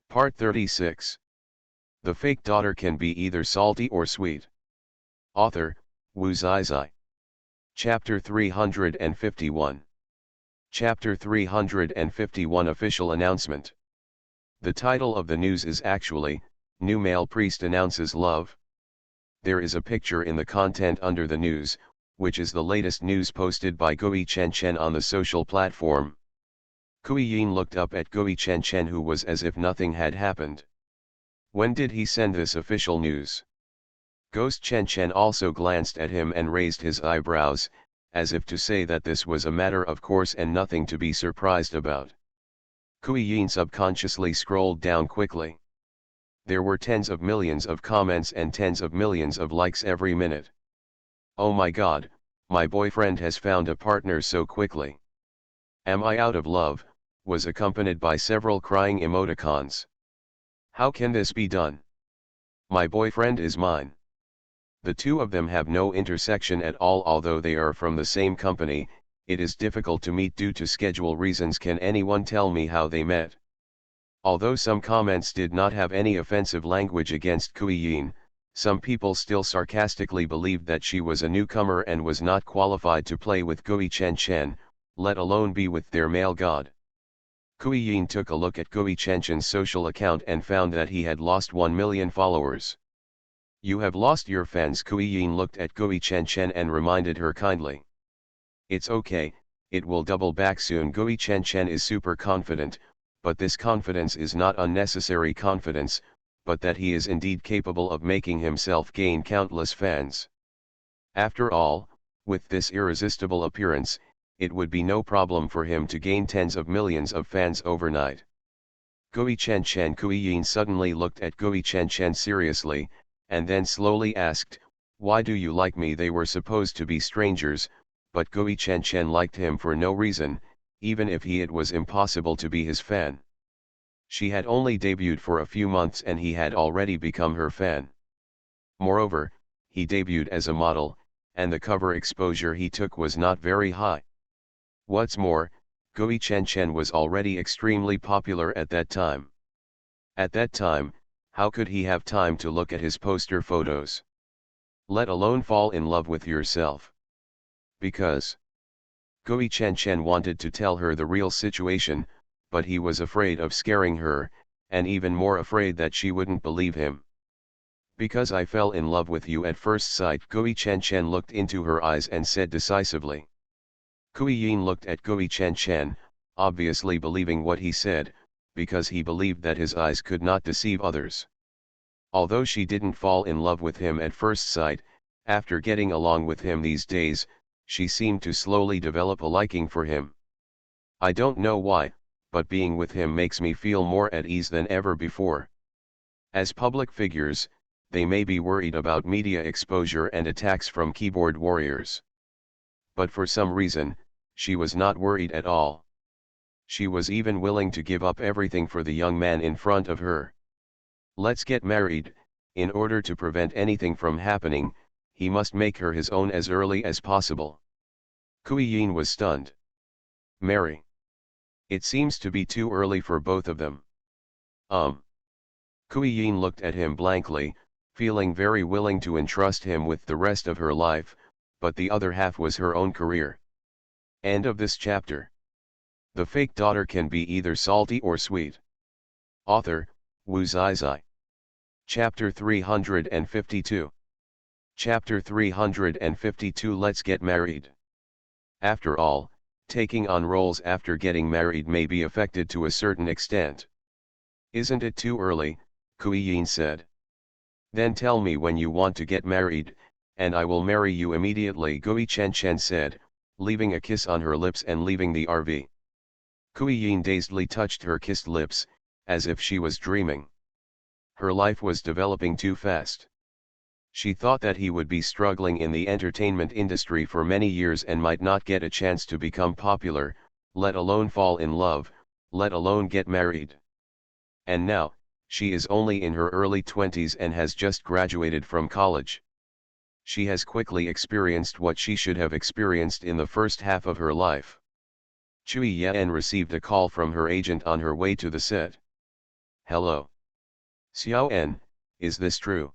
Part 36. The fake daughter can be either salty or sweet. Author, Wu Zizai. Chapter 351. Chapter 351 Official Announcement. The title of the news is actually, New Male Priest Announces Love. There is a picture in the content under the news, which is the latest news posted by Gui Chen on the social platform. Kui Yin looked up at Gui Chen, who was as if nothing had happened. When did he send this official news? Ghost Chen also glanced at him and raised his eyebrows, as if to say that this was a matter of course and nothing to be surprised about. Kui Yin subconsciously scrolled down quickly. There were tens of millions of comments and tens of millions of likes every minute. Oh my god, my boyfriend has found a partner so quickly. Am I out of love? Was accompanied by several crying emoticons. How can this be done? My boyfriend is mine. The two of them have no intersection at all. Although they are from the same company, it is difficult to meet due to schedule reasons. Can anyone tell me how they met? Although some comments did not have any offensive language against Kui Yin, some people still sarcastically believed that she was a newcomer and was not qualified to play with Gui Chen, let alone be with their male god. Kui Yin took a look at Gui Chen's social account and found that he had lost 1 million followers. You have lost your fans. Kui Yin looked at Gui Chen and reminded her kindly. It's okay, it will double back soon. Gui Chen is super confident, but this confidence is not unnecessary confidence, but that he is indeed capable of making himself gain countless fans. After all, with this irresistible appearance, it would be no problem for him to gain tens of millions of fans overnight. Gui Chen. Kui Yin suddenly looked at Gui Chen seriously, and then slowly asked, why do you like me? They were supposed to be strangers, but Gui Chen liked him for no reason, even if it was impossible to be his fan. She had only debuted for a few months and he had already become her fan. Moreover, he debuted as a model, and the cover exposure he took was not very high. What's more, Gui Chen was already extremely popular at that time. At that time, how could he have time to look at his poster photos? Let alone fall in love with yourself. Because Gui Chen wanted to tell her the real situation, but he was afraid of scaring her, and even more afraid that she wouldn't believe him. Because I fell in love with you at first sight. Gui Chen looked into her eyes and said decisively. Kui Yin looked at Gui Chen, obviously believing what he said, because he believed that his eyes could not deceive others. Although she didn't fall in love with him at first sight, after getting along with him these days, she seemed to slowly develop a liking for him. I don't know why, but being with him makes me feel more at ease than ever before. As public figures, they may be worried about media exposure and attacks from keyboard warriors. But for some reason, she was not worried at all. She was even willing to give up everything for the young man in front of her. Let's get married. In order to prevent anything from happening, he must make her his own as early as possible. Kui Yin was stunned. Marry? It seems to be too early for both of them. Kui Yin looked at him blankly, feeling very willing to entrust him with the rest of her life, but the other half was her own career. End of this chapter. The fake daughter can be either salty or sweet. Author, Wu Zizai. Chapter 352. Chapter 352 Let's get married. After all, taking on roles after getting married may be affected to a certain extent. Isn't it too early? Kui Yin said. Then tell me when you want to get married, and I will marry you immediately. Gui Chen said, leaving a kiss on her lips and leaving the RV. Kui Yin dazedly touched her kissed lips, as if she was dreaming. Her life was developing too fast. She thought that he would be struggling in the entertainment industry for many years and might not get a chance to become popular, let alone fall in love, let alone get married. And now, she is only in her early 20s and has just graduated from college. She has quickly experienced what she should have experienced in the first half of her life. Chui Yan received a call from her agent on her way to the set. Hello. Xiao En, is this true?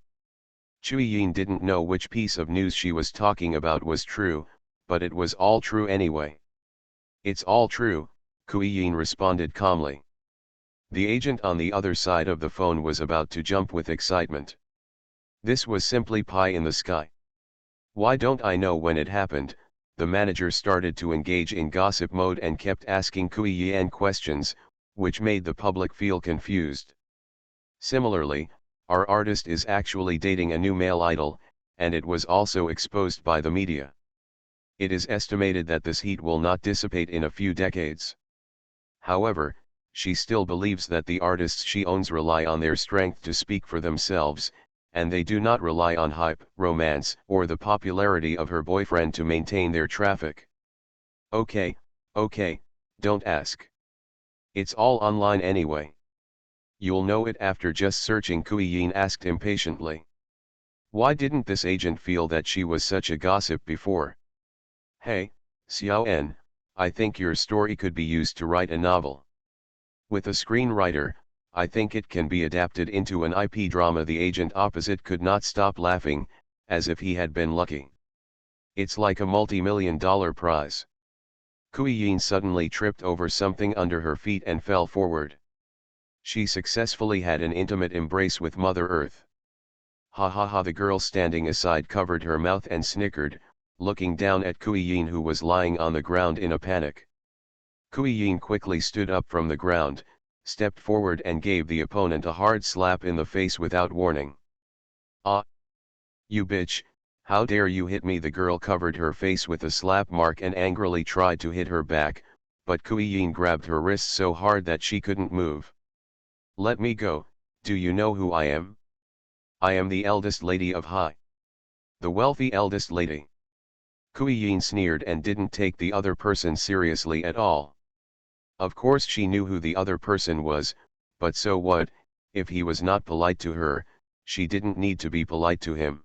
Cui Yin didn't know which piece of news she was talking about was true, but it was all true anyway. It's all true, Cui Yin responded calmly. The agent on the other side of the phone was about to jump with excitement. This was simply pie in the sky. Why don't I know when it happened? The manager started to engage in gossip mode and kept asking Cui Yin questions, which made the public feel confused. Similarly, our artist is actually dating a new male idol, and it was also exposed by the media. It is estimated that this heat will not dissipate in a few decades. However, she still believes that the artists she owns rely on their strength to speak for themselves, and they do not rely on hype, romance, or the popularity of her boyfriend to maintain their traffic. Okay, don't ask. It's all online anyway. You'll know it after just searching, Cui Yin asked impatiently. Why didn't this agent feel that she was such a gossip before? Hey, Xiao En, I think your story could be used to write a novel. With a screenwriter, I think it can be adapted into an IP drama. The agent opposite could not stop laughing, as if he had been lucky. It's like a multi-million-dollar prize. Cui Yin suddenly tripped over something under her feet and fell forward. She successfully had an intimate embrace with Mother Earth. Ha ha ha! The girl standing aside covered her mouth and snickered, looking down at Cui Yin, who was lying on the ground in a panic. Cui Yin quickly stood up from the ground, stepped forward and gave the opponent a hard slap in the face without warning. Ah! You bitch, how dare you hit me! The girl covered her face with a slap mark and angrily tried to hit her back, but Cui Yin grabbed her wrist so hard that she couldn't move. Let me go. Do you know who I am? I am the eldest lady of Hai. The wealthy eldest lady. Cui Yin sneered and didn't take the other person seriously at all. Of course she knew who the other person was, but so what? If he was not polite to her, she didn't need to be polite to him.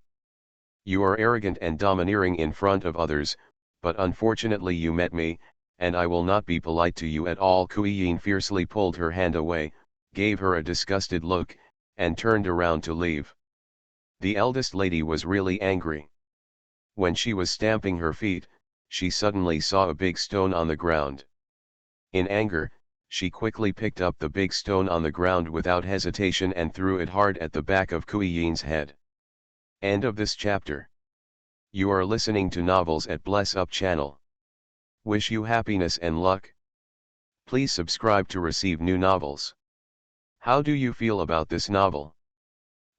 You are arrogant and domineering in front of others, but unfortunately you met me, and I will not be polite to you at all. Cui Yin fiercely pulled her hand away, gave her a disgusted look, and turned around to leave. The eldest lady was really angry. When she was stamping her feet, she suddenly saw a big stone on the ground. In anger, she quickly picked up the big stone on the ground without hesitation and threw it hard at the back of Cui Yin's head. End of this chapter. You are listening to Novels at Bless Up channel. Wish you happiness and luck. Please subscribe to receive new novels. How do you feel about this novel?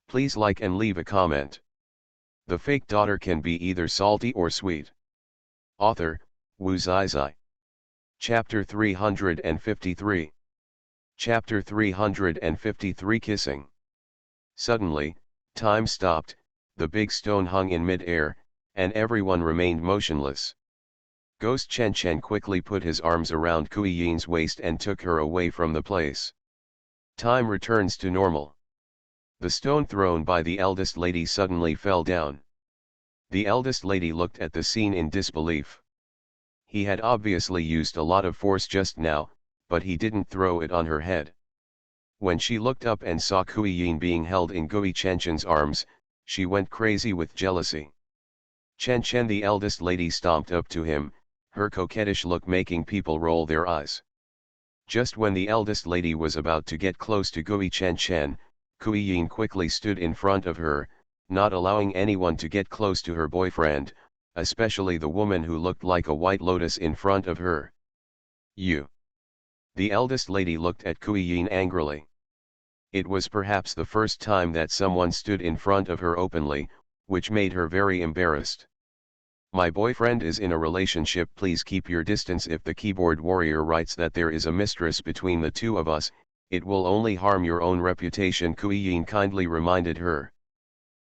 Please like and leave a comment. The fake daughter can be either salty or sweet. Author, Wu Zizai. Chapter 353. Chapter 353 Kissing. Suddenly, time stopped, the big stone hung in mid-air, and everyone remained motionless. Ghost Chen Chen quickly put his arms around Cui Yin's waist and took her away from the place. Time returns to normal. The stone thrown by the eldest lady suddenly fell down. The eldest lady looked at the scene in disbelief. He had obviously used a lot of force just now, but he didn't throw it on her head. When she looked up and saw Cui Yin being held in Gui Chenchen's arms, she went crazy with jealousy. Chen Chen, the eldest lady, stomped up to him, her coquettish look making people roll their eyes. Just when the eldest lady was about to get close to Gui Chen Chen, Cui Yin quickly stood in front of her, not allowing anyone to get close to her boyfriend, especially the woman who looked like a white lotus in front of her. You. The eldest lady looked at Cui Yin angrily. It was perhaps the first time that someone stood in front of her openly, which made her very embarrassed. My boyfriend is in a relationship. Please keep your distance. If the keyboard warrior writes that there is a mistress between the two of us, it will only harm your own reputation, Cui Yin kindly reminded her.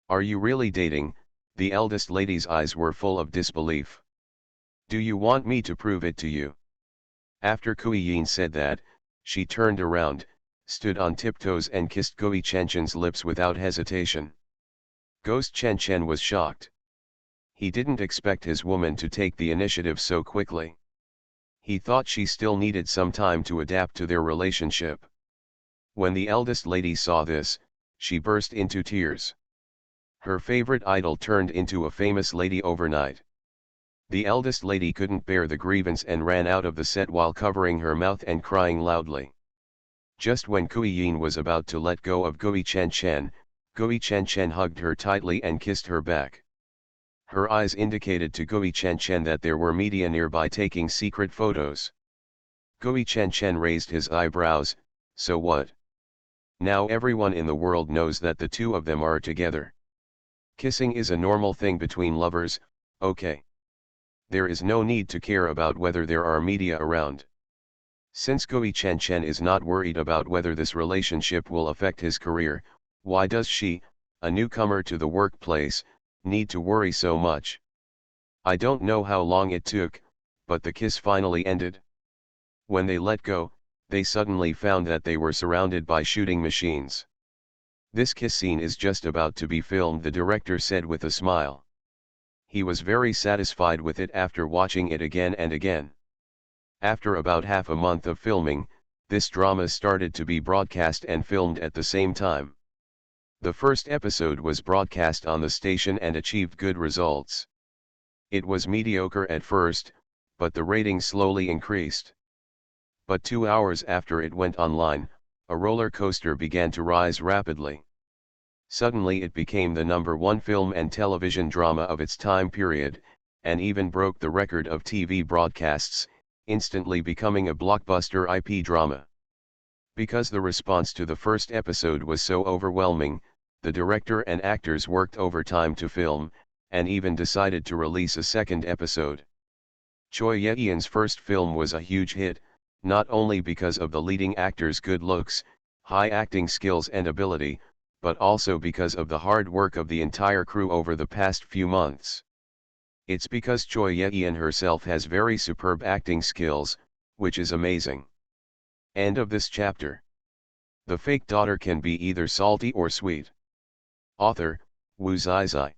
Are you really dating? The eldest lady's eyes were full of disbelief. Do you want me to prove it to you? After Cui Yin said that, she turned around, stood on tiptoes and kissed Gui Chenchen's lips without hesitation. Ghost Chen Chen was shocked. He didn't expect his woman to take the initiative so quickly. He thought she still needed some time to adapt to their relationship. When the eldest lady saw this, she burst into tears. Her favorite idol turned into a famous lady overnight. The eldest lady couldn't bear the grievance and ran out of the set while covering her mouth and crying loudly. Just when Kui Yin was about to let go of Gui Chen Chen hugged her tightly and kissed her back. Her eyes indicated to Gui Chen that there were media nearby taking secret photos. Gui Chen raised his eyebrows. So what? Now everyone in the world knows that the two of them are together. Kissing is a normal thing between lovers, okay. There is no need to care about whether there are media around. Since Gui Chen is not worried about whether this relationship will affect his career, why does she, a newcomer to the workplace, need to worry so much? I don't know how long it took, but the kiss finally ended. When they let go, they suddenly found that they were surrounded by shooting machines. This kiss scene is just about to be filmed, the director said with a smile. He was very satisfied with it after watching it again and again. After about half a month of filming, this drama started to be broadcast and filmed at the same time. The first episode was broadcast on the station and achieved good results. It was mediocre at first, but the ratings slowly increased. But 2 hours after it went online, a roller coaster began to rise rapidly. Suddenly it became the #1 film and television drama of its time period, and even broke the record of TV broadcasts, instantly becoming a blockbuster IP drama. Because the response to the first episode was so overwhelming, the director and actors worked overtime to film, and even decided to release a second episode. Choi Ye-eun's first film was a huge hit, not only because of the leading actor's good looks, high acting skills and ability, but also because of the hard work of the entire crew over the past few months. It's because Choi Ye-eun herself has very superb acting skills, which is amazing. End of this chapter. The fake daughter can be either salty or sweet. Author, Wu Zizai.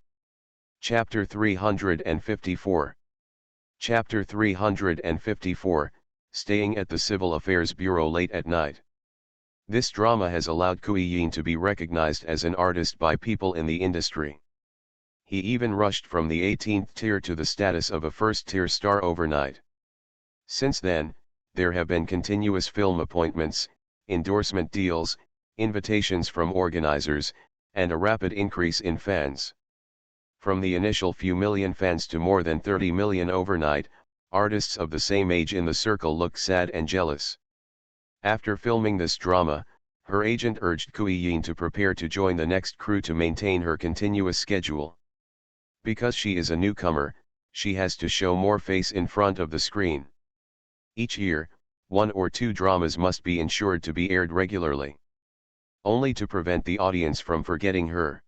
Chapter 354. Chapter 354, Staying at the Civil Affairs Bureau late at night. This drama has allowed Kui Yin to be recognized as an artist by people in the industry. He even rushed from the 18th tier to the status of a first-tier star overnight. Since then, there have been continuous film appointments, endorsement deals, invitations from organizers, and a rapid increase in fans. From the initial few million fans to more than 30 million overnight, artists of the same age in the circle look sad and jealous. After filming this drama, her agent urged Kui Yin to prepare to join the next crew to maintain her continuous schedule. Because she is a newcomer, she has to show more face in front of the screen. Each year, 1 or 2 dramas must be ensured to be aired regularly, only to prevent the audience from forgetting her.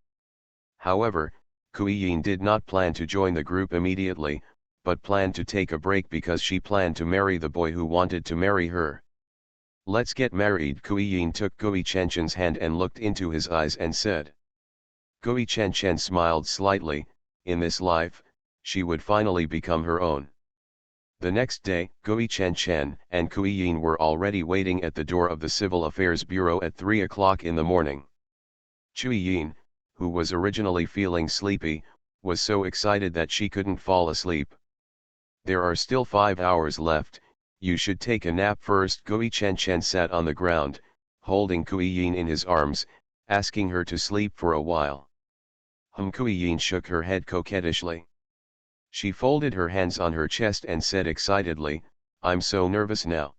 However, Kui Yin did not plan to join the group immediately, but planned to take a break because she planned to marry the boy who wanted to marry her. Let's get married. Kui Yin took Gui Chen Chen's hand and looked into his eyes and said. Gui Chen Chen smiled slightly. In this life, she would finally become her own. The next day, Gui Chen Chen and Kui Yin were already waiting at the door of the Civil Affairs Bureau at 3 o'clock in the morning. Kui Yin, who was originally feeling sleepy, was so excited that she couldn't fall asleep. There are still 5 hours left, you should take a nap first. Gui Chen Chen sat on the ground, holding Kui Yin in his arms, asking her to sleep for a while. Kui Yin shook her head coquettishly. She folded her hands on her chest and said excitedly, I'm so nervous now.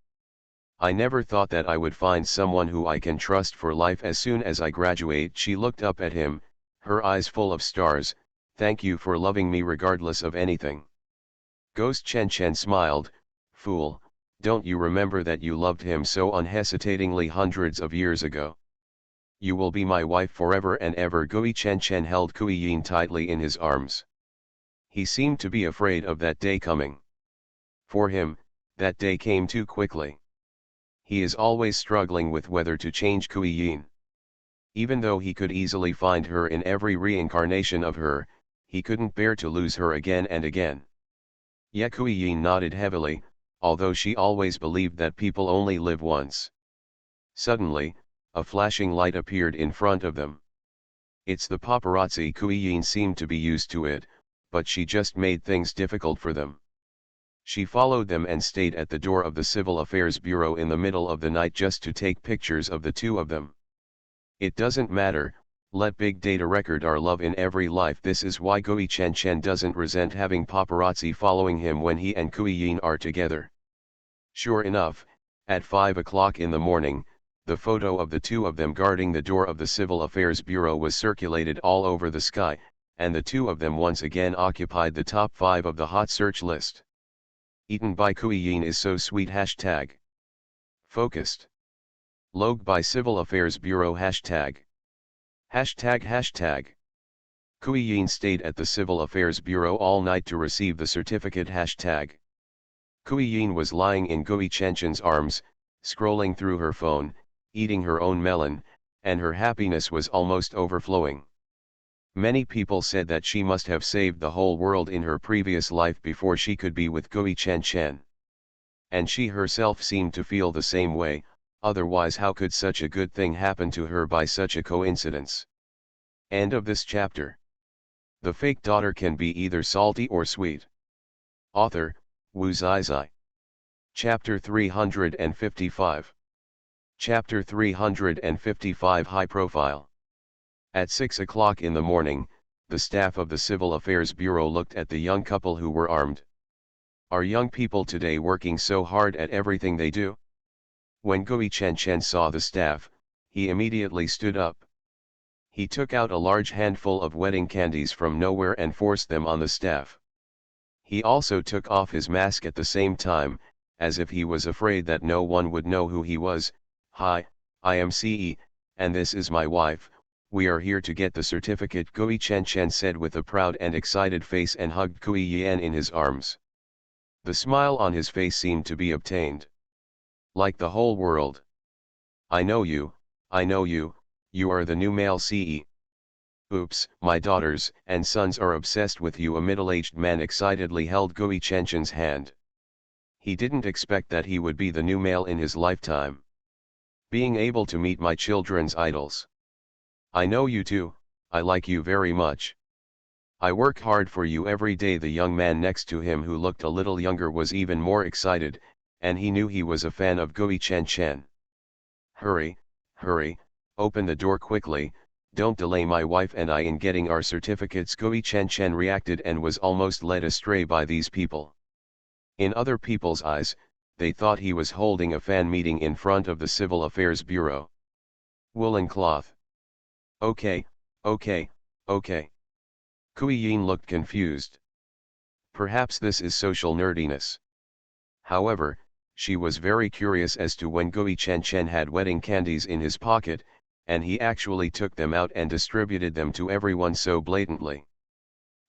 I never thought that I would find someone who I can trust for life as soon as I graduate. She looked up at him, her eyes full of stars. Thank you for loving me regardless of anything. Ghost Chen Chen smiled. Fool, don't you remember that you loved him so unhesitatingly hundreds of years ago? You will be my wife forever and ever. Gui Chen Chen held Kui Yin tightly in his arms. He seemed to be afraid of that day coming. For him, that day came too quickly. He is always struggling with whether to change Kui Yin. Even though he could easily find her in every reincarnation of her, he couldn't bear to lose her again and again. Ye Kui Yin nodded heavily, although she always believed that people only live once. Suddenly, a flashing light appeared in front of them. It's the paparazzi. Kui Yin seemed to be used to it, but she just made things difficult for them. She followed them and stayed at the door of the Civil Affairs Bureau in the middle of the night just to take pictures of the two of them. It doesn't matter, let big data record our love in every life. This is why Gui Chen Chen doesn't resent having paparazzi following him when he and Kui Yin are together. Sure enough, at 5 o'clock in the morning, the photo of the two of them guarding the door of the Civil Affairs Bureau was circulated all over the sky, and the two of them once again occupied the top 5 of the hot search list. Eaten by Kui Yin is so sweet. Hashtag focused. Logged by Civil Affairs Bureau. Hashtag. Kui Yin stayed at the Civil Affairs Bureau all night to receive the certificate. Hashtag. Kui Yin was lying in Gui Chen Chen's arms, scrolling through her phone, eating her own melon, and her happiness was almost overflowing. Many people said that she must have saved the whole world in her previous life before she could be with Gui Chen Chen. And she herself seemed to feel the same way, otherwise how could such a good thing happen to her by such a coincidence? End of this chapter. The fake daughter can be either salty or sweet. Author, Wu Zizai. Chapter 355. Chapter 355. High Profile. At 6 o'clock in the morning, the staff of the Civil Affairs Bureau looked at the young couple who were armed. Are young people today working so hard at everything they do? When Gui Chen Chen saw the staff, he immediately stood up. He took out a large handful of wedding candies from nowhere and forced them on the staff. He also took off his mask at the same time, as if he was afraid that no one would know who he was. Hi, I am Ce, and this is my wife. We are here to get the certificate, Gui Chen Chen said with a proud and excited face and hugged Kui Yin in his arms. The smile on his face seemed to be obtained. Like the whole world. I know you, you are the new male Ce. Oops, my daughters and sons are obsessed with you. A middle-aged man excitedly held Gui Chen Chen's hand. He didn't expect that he would be the new male in his lifetime. Being able to meet my children's idols. I know you too, I like you very much. I work hard for you every day. The young man next to him, who looked a little younger, was even more excited, and he knew he was a fan of Gui Chen Chen. Hurry, open the door quickly, don't delay my wife and I in getting our certificates. Gui Chen Chen reacted and was almost led astray by these people. In other people's eyes, they thought he was holding a fan meeting in front of the Civil Affairs Bureau. Woolen cloth. Okay. Kui Yin looked confused. Perhaps this is social nerdiness. However, she was very curious as to when Gui Chen Chen had wedding candies in his pocket, and he actually took them out and distributed them to everyone so blatantly.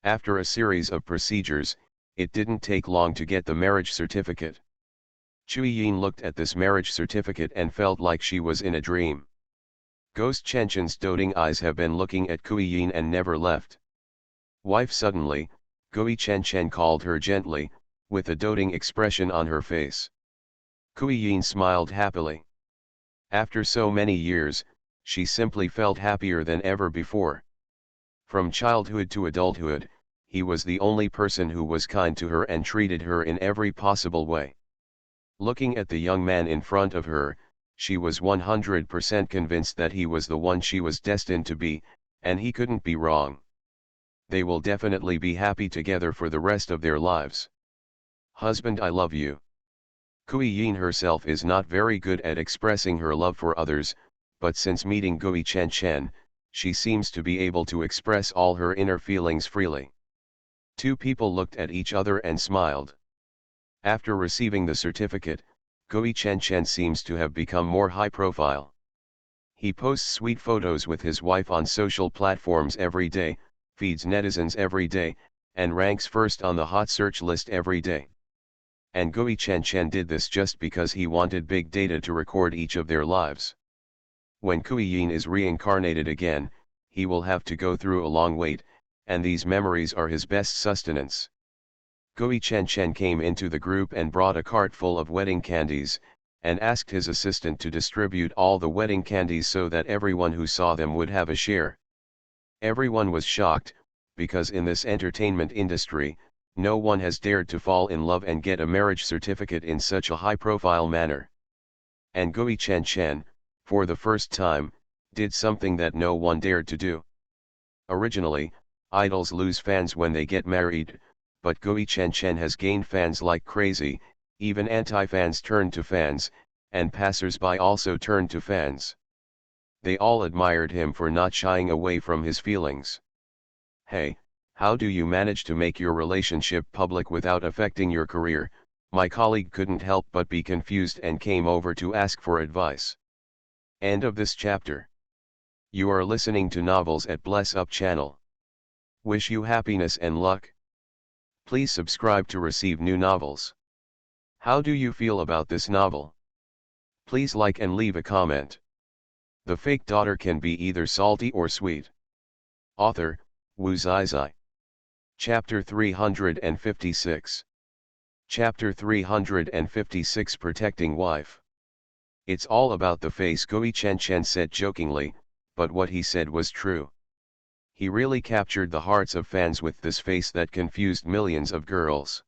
After a series of procedures, it didn't take long to get the marriage certificate. Kui Yin looked at this marriage certificate and felt like she was in a dream. Ghost Chen Chen's doting eyes have been looking at Kui Yin and never left. Wife. Suddenly, Gui Chen Chen called her gently, with a doting expression on her face. Kui Yin smiled happily. After so many years, she simply felt happier than ever before. From childhood to adulthood, he was the only person who was kind to her and treated her in every possible way. Looking at the young man in front of her, she was 100% convinced that he was the one she was destined to be, and he couldn't be wrong. They will definitely be happy together for the rest of their lives. Husband, I love you. Kui Yin herself is not very good at expressing her love for others, but since meeting Gui Chen Chen, she seems to be able to express all her inner feelings freely. Two people looked at each other and smiled. After receiving the certificate, Gui Chen Chen seems to have become more high profile. He posts sweet photos with his wife on social platforms every day, feeds netizens every day, and ranks first on the hot search list every day. And Gui Chen Chen did this just because he wanted big data to record each of their lives. When Kui Yin is reincarnated again, he will have to go through a long wait, and these memories are his best sustenance. Gui Chen Chen came into the group and brought a cart full of wedding candies, and asked his assistant to distribute all the wedding candies so that everyone who saw them would have a share. Everyone was shocked, because in this entertainment industry, no one has dared to fall in love and get a marriage certificate in such a high-profile manner. And Gui Chen Chen, for the first time, did something that no one dared to do. Originally, idols lose fans when they get married, but Gui Chen Chen has gained fans like crazy. Even anti-fans turned to fans, and passers-by also turned to fans. They all admired him for not shying away from his feelings. "Hey, how do you manage to make your relationship public without affecting your career?" My colleague couldn't help but be confused and came over to ask for advice. End of this chapter. You are listening to Novels at Bless Up channel. Wish you happiness and luck. Please subscribe to receive new novels. How do you feel about this novel? Please like and leave a comment. The fake daughter can be either salty or sweet. Author, Wu Zizai. Chapter 356. Chapter 356 Protecting Wife. It's all about the face, Gui Chen Chen said jokingly, but what he said was true. He really captured the hearts of fans with this face that confused millions of girls.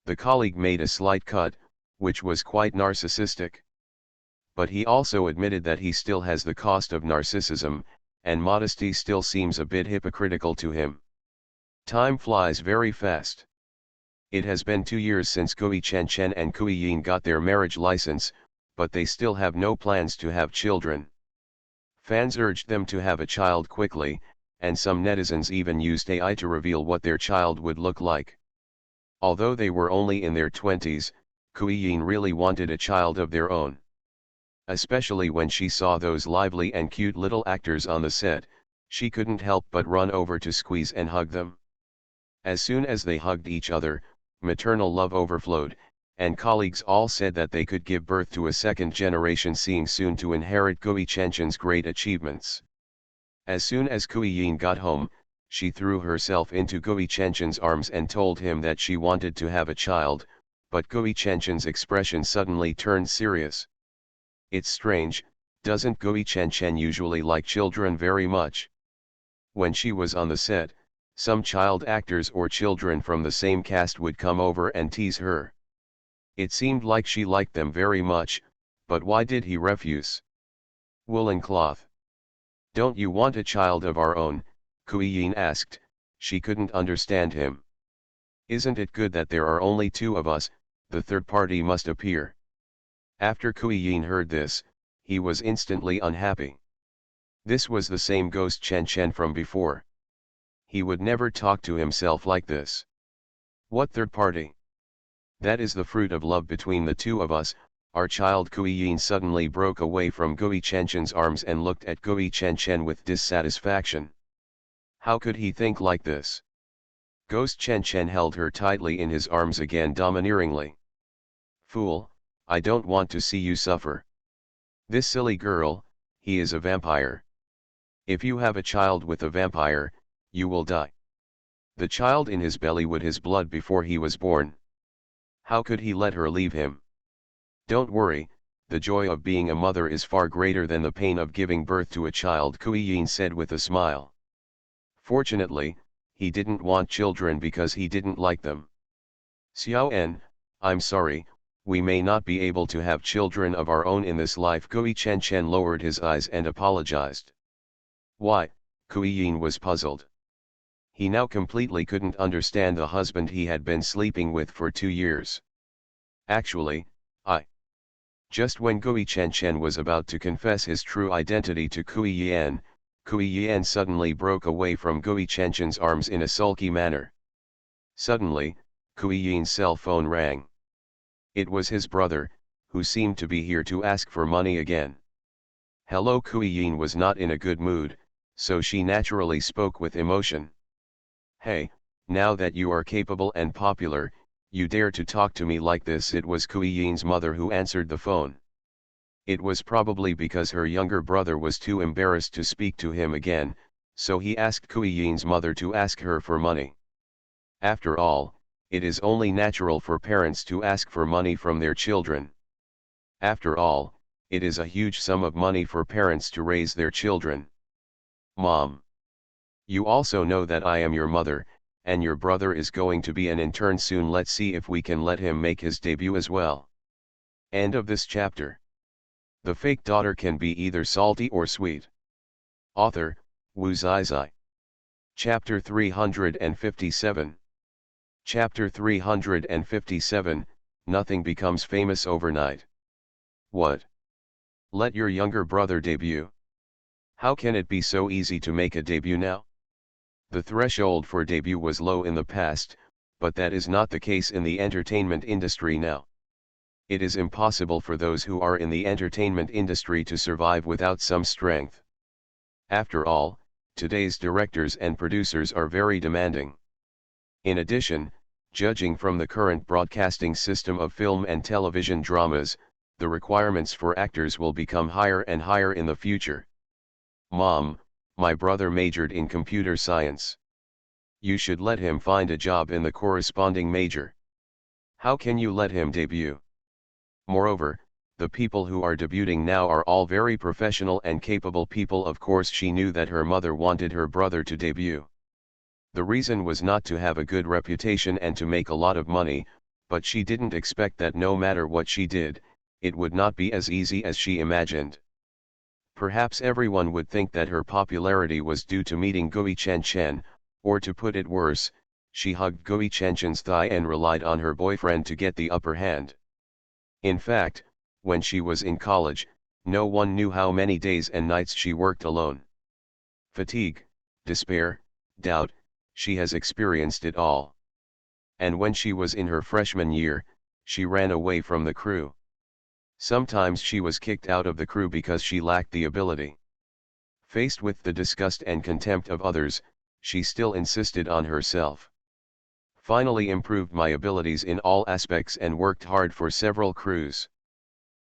The colleague made a slight cut, which was quite narcissistic. But he also admitted that he still has the cost of narcissism, and modesty still seems a bit hypocritical to him. Time flies very fast. It has been 2 years since Gui Chen Chen and Kui Yin got their marriage license, but they still have no plans to have children. Fans urged them to have a child quickly, and some netizens even used AI to reveal what their child would look like. Although they were only in their 20s, Kui Yin really wanted a child of their own. Especially when she saw those lively and cute little actors on the set, she couldn't help but run over to squeeze and hug them. As soon as they hugged each other, maternal love overflowed, and colleagues all said that they could give birth to a second generation seeing soon to inherit Gui Chen Chen's great achievements. As soon as Kui Yin got home, she threw herself into Gui Chen Chen's arms and told him that she wanted to have a child, but Gui Chen Chen's expression suddenly turned serious. It's strange, doesn't Gui Chen Chen usually like children very much? When she was on the set, some child actors or children from the same cast would come over and tease her. It seemed like she liked them very much, but why did he refuse? Woolen cloth. Don't you want a child of our own? Kui Yin asked. She couldn't understand him. Isn't it good that there are only 2 of us? The third party must appear. After Kui Yin heard this, he was instantly unhappy. This was the same ghost Chen Chen from before. He would never talk to himself like this. What third party? That is the fruit of love between the 2 of us, our child. Kui Yin suddenly broke away from Gui Chen Chen's arms and looked at Gui Chen Chen with dissatisfaction. How could he think like this? Ghost Chen Chen held her tightly in his arms again domineeringly. Fool, I don't want to see you suffer. This silly girl, he is a vampire. If you have a child with a vampire, you will die. The child in his belly would his blood before he was born. How could he let her leave him? Don't worry, the joy of being a mother is far greater than the pain of giving birth to a child, Kui Yin said with a smile. Fortunately, he didn't want children because he didn't like them. Xiao En, I'm sorry, we may not be able to have children of our own in this life. Gui Chen Chen lowered his eyes and apologized. Why? Kui Yin was puzzled. He now completely couldn't understand the husband he had been sleeping with for 2 years. Actually, Just when Gui Chen Chen was about to confess his true identity to Kui Yan suddenly broke away from Gui Chen Chen's arms in a sulky manner. Suddenly, Kui Yin's cell phone rang. It was his brother, who seemed to be here to ask for money again. Hello. Kui Yin was not in a good mood, so she naturally spoke with emotion. Hey, now that you are capable and popular, you dare to talk to me like this? It was Kui Yin's mother who answered the phone. It was probably because her younger brother was too embarrassed to speak to him again, so he asked Kui Yin's mother to ask her for money. After all, it is only natural for parents to ask for money from their children. After all, it is a huge sum of money for parents to raise their children. Mom. You also know that I am your mother, and your brother is going to be an intern soon. Let's see if we can let him make his debut as well. End of this chapter. The fake daughter can be either salty or sweet. Author, Wu Zizai. Chapter 357. Chapter 357, Nothing becomes famous overnight. What? Let your younger brother debut? How can it be so easy to make a debut now? The threshold for debut was low in the past, but that is not the case in the entertainment industry now. It is impossible for those who are in the entertainment industry to survive without some strength. After all, today's directors and producers are very demanding. In addition, judging from the current broadcasting system of film and television dramas, the requirements for actors will become higher and higher in the future. Mom, my brother majored in computer science. You should let him find a job in the corresponding major. How can you let him debut? Moreover, the people who are debuting now are all very professional and capable people. Of course, she knew that her mother wanted her brother to debut. The reason was not to have a good reputation and to make a lot of money, but she didn't expect that no matter what she did, it would not be as easy as she imagined. Perhaps everyone would think that her popularity was due to meeting Gui Chen Chen, or to put it worse, she hugged Gui Chen Chen's thigh and relied on her boyfriend to get the upper hand. In fact, when she was in college, no one knew how many days and nights she worked alone. Fatigue, despair, doubt, she has experienced it all. And when she was in her freshman year, she ran away from the crew. Sometimes she was kicked out of the crew because she lacked the ability. Faced with the disgust and contempt of others, she still insisted on herself. Finally improved my abilities in all aspects and worked hard for several crews.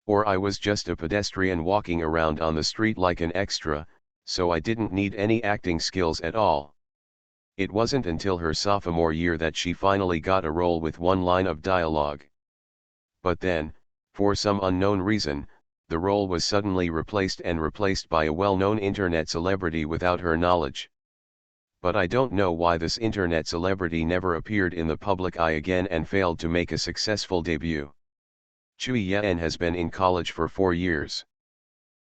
Or I was just a pedestrian walking around on the street like an extra, so I didn't need any acting skills at all. It wasn't until her sophomore year that she finally got a role with one line of dialogue. But then, for some unknown reason, the role was suddenly replaced by a well-known internet celebrity without her knowledge. But I don't know why this internet celebrity never appeared in the public eye again and failed to make a successful debut. Chui Yen has been in college for 4 years.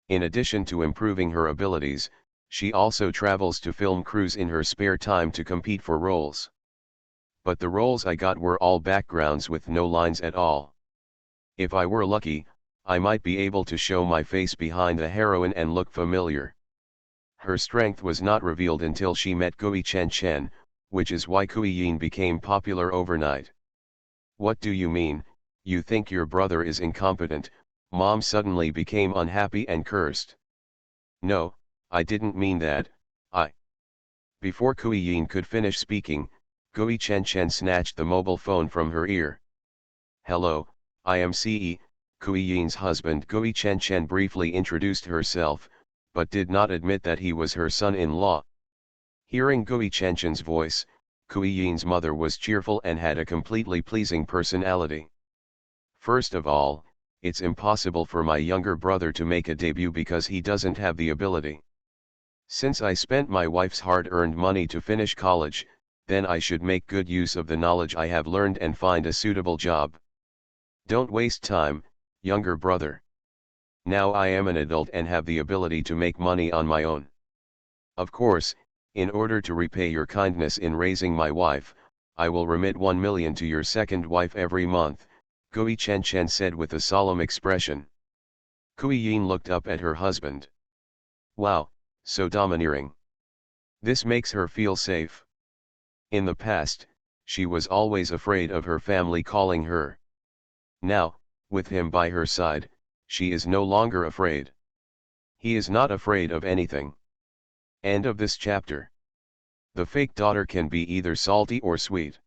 In addition to improving her abilities, she also travels to film crews in her spare time to compete for roles. But the roles I got were all backgrounds with no lines at all. If I were lucky, I might be able to show my face behind the heroine and look familiar. Her strength was not revealed until she met Gui Chen Chen, which is why Kui Yin became popular overnight. What do you mean, you think your brother is incompetent? Mom suddenly became unhappy and cursed. No, I didn't mean that, Before Kui Yin could finish speaking, Gui Chen Chen snatched the mobile phone from her ear. Hello, I am Ce, Kui Yin's husband. Gui Chen Chen briefly introduced herself, but did not admit that he was her son-in-law. Hearing Gui Chen Chen's voice, Kui Yin's mother was cheerful and had a completely pleasing personality. First of all, it's impossible for my younger brother to make a debut because he doesn't have the ability. Since I spent my wife's hard-earned money to finish college, then I should make good use of the knowledge I have learned and find a suitable job. Don't waste time, younger brother. Now I am an adult and have the ability to make money on my own. Of course, in order to repay your kindness in raising my wife, I will remit 1 million to your second wife every month, Gui Chen Chen said with a solemn expression. Kui Yin looked up at her husband. Wow, so domineering. This makes her feel safe. In the past, she was always afraid of her family calling her. Now, with him by her side, she is no longer afraid. He is not afraid of anything. End of this chapter. The fake daughter can be either salty or sweet.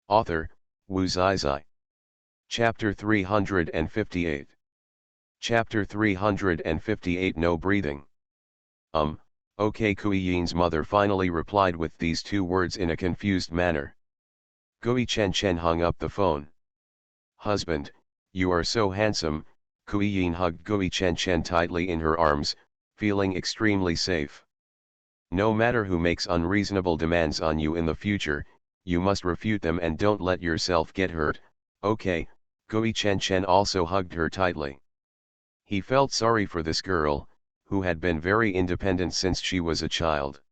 Author, Wu Zizai. Chapter 358. Chapter 358 No breathing. Okay, Kui Yin's mother finally replied with these 2 words in a confused manner. Gui Chen Chen hung up the phone. Husband, you are so handsome, Kui Yin hugged Gui Chen Chen tightly in her arms, feeling extremely safe. No matter who makes unreasonable demands on you in the future, you must refute them and don't let yourself get hurt, okay? Gui Chen Chen also hugged her tightly. He felt sorry for this girl, who had been very independent since she was a child.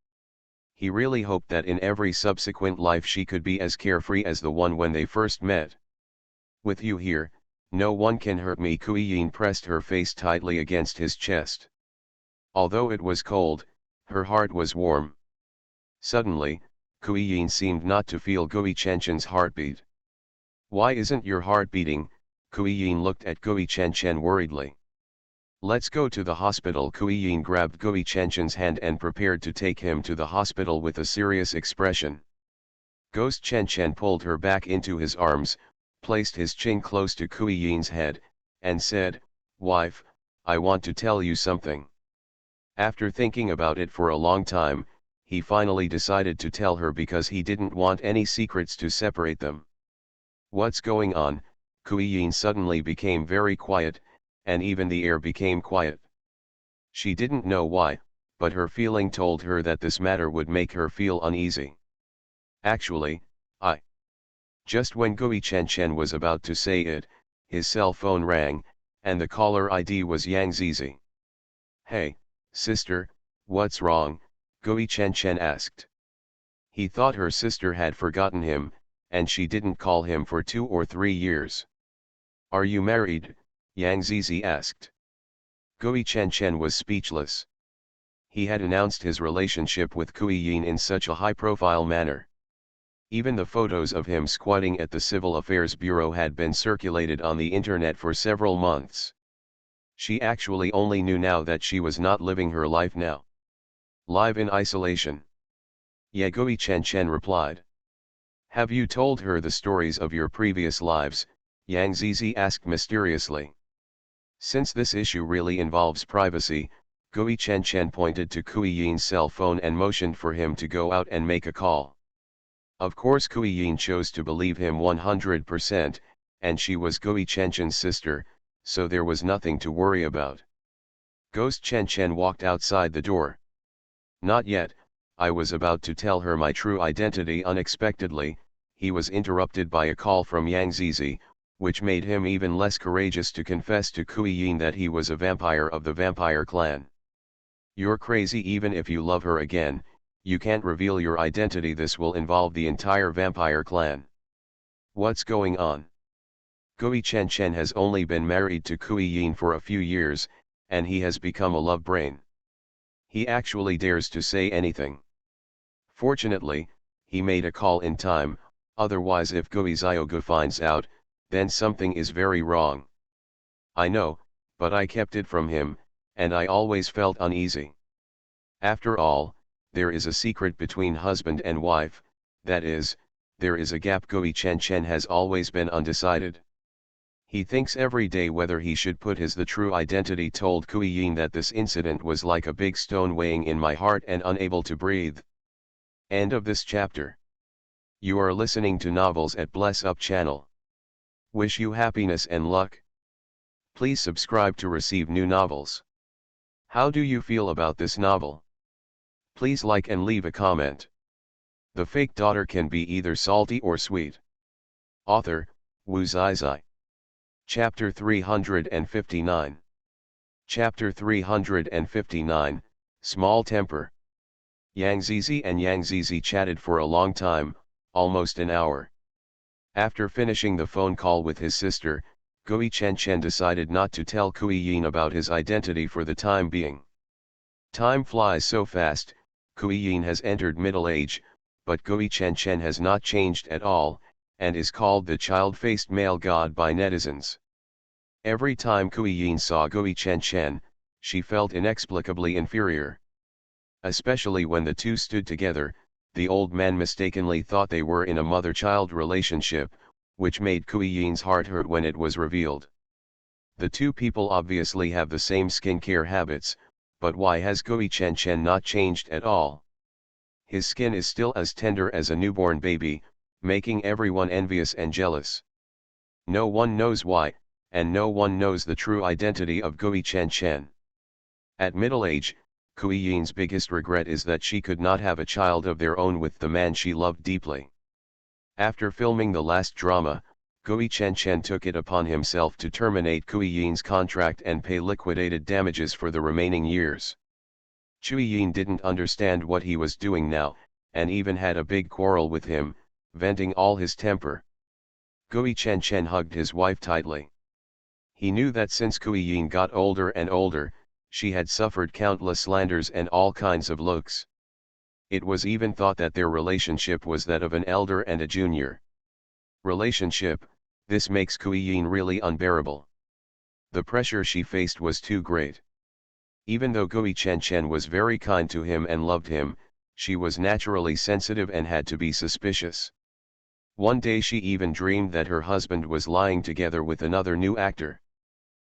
He really hoped that in every subsequent life she could be as carefree as the one when they first met. With you here, no one can hurt me. Kui Yin pressed her face tightly against his chest. Although it was cold, her heart was warm. Suddenly, Kui Yin seemed not to feel Gui Chen Chen's heartbeat. Why isn't your heart beating? Kui Yin looked at Gui Chen Chen worriedly. Let's go to the hospital. Kui Yin grabbed Gui Chen Chen's hand and prepared to take him to the hospital with a serious expression. Ghost Chen Chen pulled her back into his arms, placed his chin close to Kui Yin's head, and said, "Wife, I want to tell you something." After thinking about it for a long time, he finally decided to tell her because he didn't want any secrets to separate them. What's going on? Kui Yin suddenly became very quiet, and even the air became quiet. She didn't know why, but her feeling told her that this matter would make her feel uneasy. Actually, Just when Gui Chen Chen was about to say it, his cell phone rang, and the caller ID was Yang Zizi. "Hey, sister, what's wrong?" Gui Chen Chen asked. He thought her sister had forgotten him, and she didn't call him for 2 or 3 years. "Are you married?" Yang Zizi asked. Gui Chen Chen was speechless. He had announced his relationship with Kui Yin in such a high-profile manner. Even the photos of him squatting at the Civil Affairs Bureau had been circulated on the internet for several months. She actually only knew now that she was not living her life now. Live in isolation. "Yeah," Gui Chen Chen replied. "Have you told her the stories of your previous lives?" Yang Zizi asked mysteriously. Since this issue really involves privacy, Gui Chen Chen pointed to Kui Yin's cell phone and motioned for him to go out and make a call. Of course Kui Yin chose to believe him 100%, and she was Gui Chen Chen's sister, so there was nothing to worry about. Ghost Chen Chen walked outside the door. "Not yet, I was about to tell her my true identity." Unexpectedly, he was interrupted by a call from Yang Zizi, which made him even less courageous to confess to Kui Yin that he was a vampire of the vampire clan. "You're crazy. Even if you love her again, you can't reveal your identity. This will involve the entire vampire clan." "What's going on?" Gui Chen Chen has only been married to Kui Yin for a few years, and he has become a love brain. He actually dares to say anything. Fortunately, he made a call in time, otherwise if Gui Ziogu finds out, then something is very wrong. "I know, but I kept it from him, and I always felt uneasy. After all, there is a secret between husband and wife, that is, there is a gap." Gui Chen Chen has always been undecided. He thinks every day whether he should put the true identity. Told Kui Yin that this incident was like a big stone weighing in my heart and unable to breathe. End of this chapter. You are listening to Novels at Bless Up channel. Wish you happiness and luck. Please subscribe to receive new novels. How do you feel about this novel? Please like and leave a comment. The fake daughter can be either salty or sweet. Author, Wu Zizai. Chapter 359. Chapter 359, Small Temper. Yang Zizi and Yang Zizi chatted for a long time, almost an hour. After finishing the phone call with his sister, Gui Chen Chen decided not to tell Kui Yin about his identity for the time being. Time flies so fast. Kui Yin has entered middle age, but Gui Chen Chen has not changed at all, and is called the child-faced male god by netizens. Every time Kui Yin saw Gui Chen Chen, she felt inexplicably inferior. Especially when the two stood together, the old man mistakenly thought they were in a mother-child relationship, which made Kui Yin's heart hurt when it was revealed. The two people obviously have the same skincare habits, but why has Gui Chen Chen not changed at all? His skin is still as tender as a newborn baby, making everyone envious and jealous. No one knows why, and no one knows the true identity of Gui Chen Chen. At middle age, Kui Yin's biggest regret is that she could not have a child of their own with the man she loved deeply. After filming the last drama, Gui Chen Chen took it upon himself to terminate Kui Yin's contract and pay liquidated damages for the remaining years. Kui Yin didn't understand what he was doing now, and even had a big quarrel with him, venting all his temper. Gui Chen Chen hugged his wife tightly. He knew that since Kui Yin got older and older, she had suffered countless slanders and all kinds of looks. It was even thought that their relationship was that of an elder and a junior relationship. This makes Kui Yin really unbearable. The pressure she faced was too great. Even though Gui Chen Chen was very kind to him and loved him, she was naturally sensitive and had to be suspicious. One day she even dreamed that her husband was lying together with another new actor.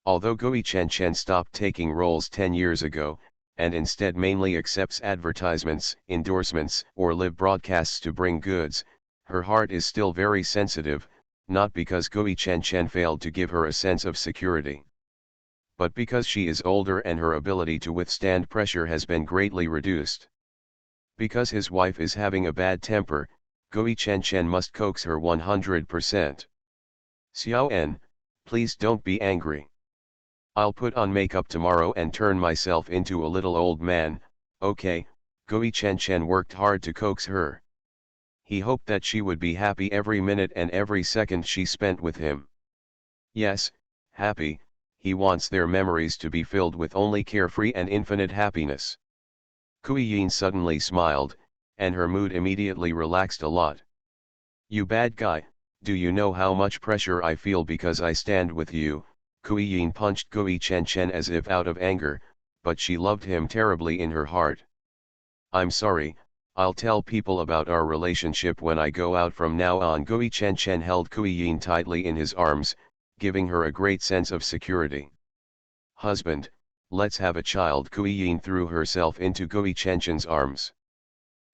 Although Gui Chen Chen stopped taking roles 10 years ago, and instead mainly accepts advertisements, endorsements, or live broadcasts to bring goods, her heart is still very sensitive, not because Gui Chen Chen failed to give her a sense of security, but because she is older and her ability to withstand pressure has been greatly reduced. Because his wife is having a bad temper, Gui Chen Chen must coax her 100%. Xiao En, please don't be angry. I'll put on makeup tomorrow and turn myself into a little old man, okay? Gui Chen Chen worked hard to coax her. He hoped that she would be happy every minute and every second she spent with him. Yes, happy, he wants their memories to be filled with only carefree and infinite happiness. Kui Yin suddenly smiled, and her mood immediately relaxed a lot. You bad guy, do you know how much pressure I feel because I stand with you? Kui Yin punched Gui Chen Chen as if out of anger, but she loved him terribly in her heart. I'm sorry, I'll tell people about our relationship when I go out from now on. Gui Chen Chen held Kui Yin tightly in his arms, giving her a great sense of security. Husband, let's have a child. Kui Yin threw herself into Gui Chen Chen's arms.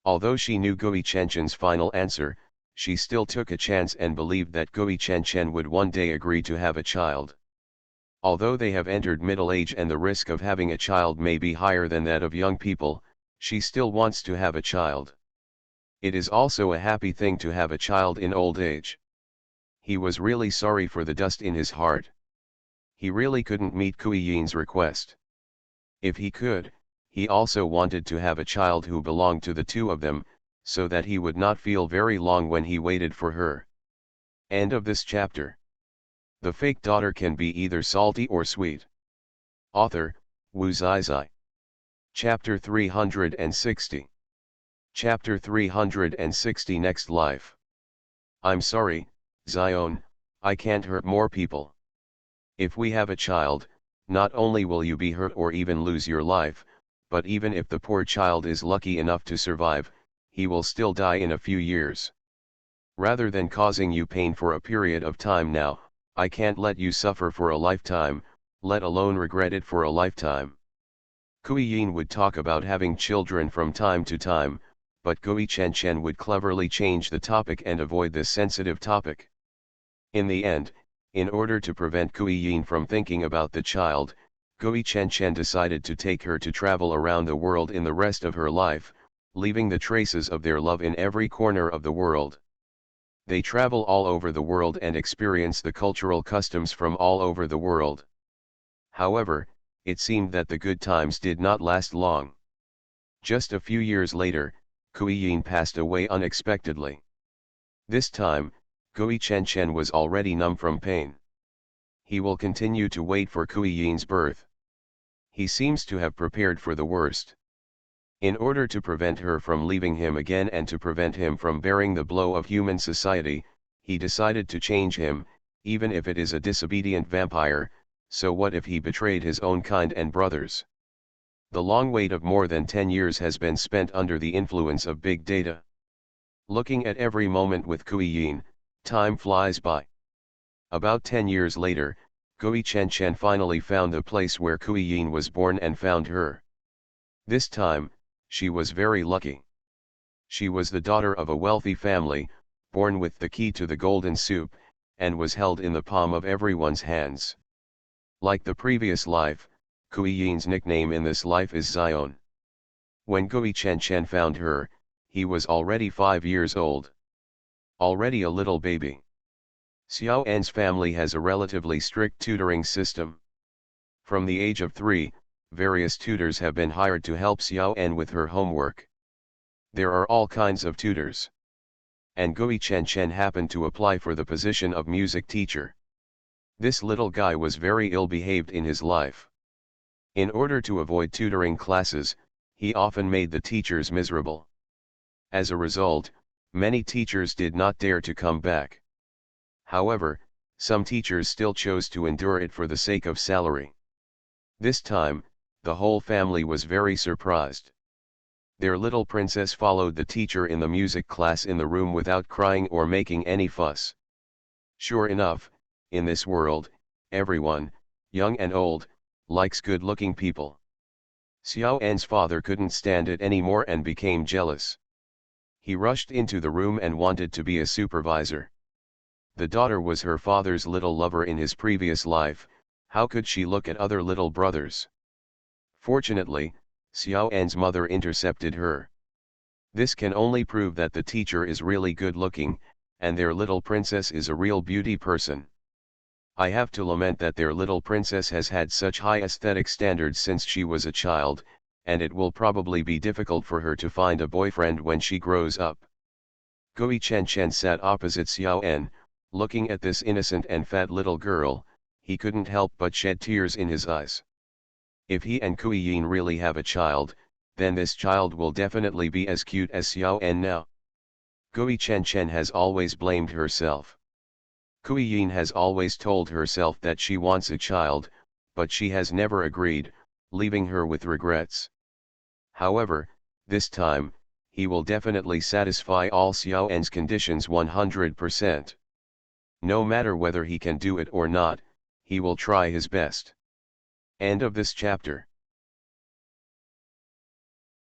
Although she knew Gui Chen Chen's final answer, she still took a chance and believed that Gui Chen Chen would one day agree to have a child. Although they have entered middle age and the risk of having a child may be higher than that of young people, she still wants to have a child. It is also a happy thing to have a child in old age. He was really sorry for the dust in his heart. He really couldn't meet Kui Yin's request. If he could, he also wanted to have a child who belonged to the two of them, so that he would not feel very long when he waited for her. End of this chapter. The fake daughter can be either salty or sweet. Author, Wu Zizai. Chapter 360. Chapter 360 Next Life. I'm sorry, Zion, I can't hurt more people. If we have a child, not only will you be hurt or even lose your life, but even if the poor child is lucky enough to survive, he will still die in a few years. Rather than causing you pain for a period of time now, I can't let you suffer for a lifetime, let alone regret it for a lifetime. Kui Yin would talk about having children from time to time, but Gui Chen Chen would cleverly change the topic and avoid this sensitive topic. In the end, in order to prevent Kui Yin from thinking about the child, Gui Chen Chen decided to take her to travel around the world in the rest of her life, leaving the traces of their love in every corner of the world. They travel all over the world and experience the cultural customs from all over the world. However, it seemed that the good times did not last long. Just a few years later, Kui Yin passed away unexpectedly. This time, Gui Chen Chen was already numb from pain. He will continue to wait for Kui Yin's birth. He seems to have prepared for the worst. In order to prevent her from leaving him again and to prevent him from bearing the blow of human society, he decided to change him, even if it is a disobedient vampire. So what if he betrayed his own kind and brothers? The long wait of more than 10 years has been spent under the influence of big data. Looking at every moment with Kui Yin, time flies by. About 10 years later, Gui Chen Chen finally found the place where Kui Yin was born and found her. This time, she was very lucky. She was the daughter of a wealthy family, born with the key to the golden soup, and was held in the palm of everyone's hands. Like the previous life, Kui Yin's nickname in this life is Zion. When Gui Chen Chen found her, he was already 5 years old. Already a little baby. Xiao En's family has a relatively strict tutoring system. From the age of 3, various tutors have been hired to help Xiao En with her homework. There are all kinds of tutors. And Gui Chen Chen happened to apply for the position of music teacher. This little guy was very ill-behaved in his life. In order to avoid tutoring classes, he often made the teachers miserable. As a result, many teachers did not dare to come back. However, some teachers still chose to endure it for the sake of salary. This time, the whole family was very surprised. Their little princess followed the teacher in the music class in the room without crying or making any fuss. Sure enough, in this world, everyone, young and old, likes good-looking people. Xiao En's father couldn't stand it anymore and became jealous. He rushed into the room and wanted to be a supervisor. The daughter was her father's little lover in his previous life. How could she look at other little brothers? Fortunately, Xiao En's mother intercepted her. This can only prove that the teacher is really good looking, and their little princess is a real beauty person. I have to lament that their little princess has had such high aesthetic standards since she was a child, and it will probably be difficult for her to find a boyfriend when she grows up. Gui Chen Chen sat opposite Xiao En, looking at this innocent and fat little girl. He couldn't help but shed tears in his eyes. If he and Kui Yin really have a child, then this child will definitely be as cute as Xiao En now. Gui Chen Chen has always blamed herself. Kui Yin has always told herself that she wants a child, but she has never agreed, leaving her with regrets. However, this time, he will definitely satisfy all Xiao En's conditions 100%. No matter whether he can do it or not, he will try his best. End of this chapter.